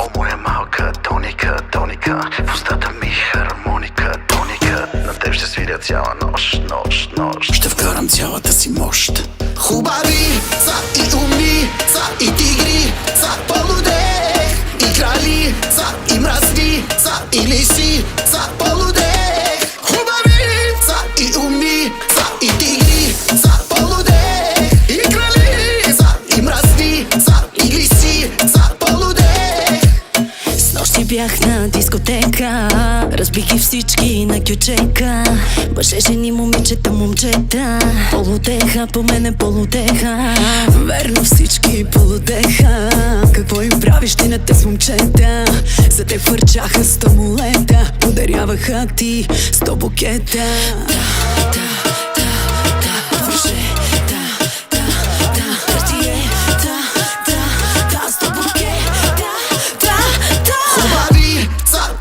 О, моя малка тоника, тоника, в устата ми хармоника, тоника. На теб ще свиря цяла нощ, нощ, нощ. Ще вкарам цялата си мощ. Хубави са и умни, са и тигри, са полудех и крали, са и мръсни, са и лиси, са полудех. Хубави са и умни, са и тигри, са полудех и крали, са и мръсни, са и лиси, са полудех. Снощи бях на дискотека, разбих ги всички на кючека. Мъже, жени, момичета, момчета, полудеха, по мене полудеха. Верно всички полудеха. Какво им правиш ти на тези момчета? За те хвърчаха 100 молета, подаряваха ти 100 букета.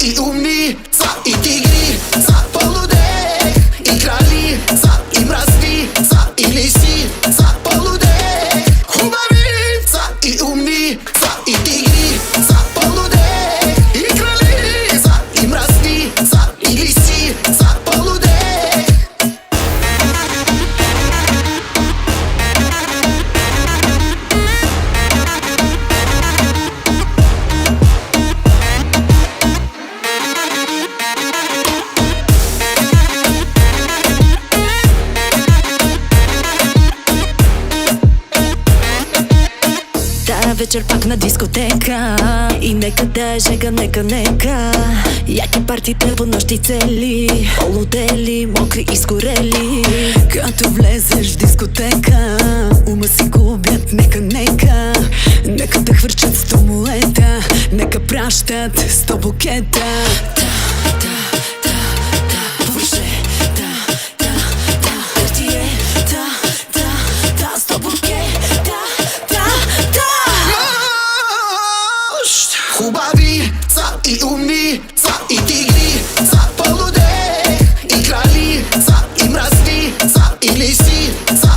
И умни, са и тигри, са полудех и крали, са и мръсни, са и лиси, са полудех. Хубави са и умни, са и тигри, са полудех и крали, са и мръсни, са и лиси, са полудех. Вечер пак на дискотека и нека да е жега, нека яки партите по нощи цели, полудели, мокри и изгорели. Като влезеш в дискотека, ума си губят, нека да хвърчат 100 молета, нека пращат 100 букета. Хубави са и умни, са и тигри, са полудех и крали, са и мръсни, са и лиси, са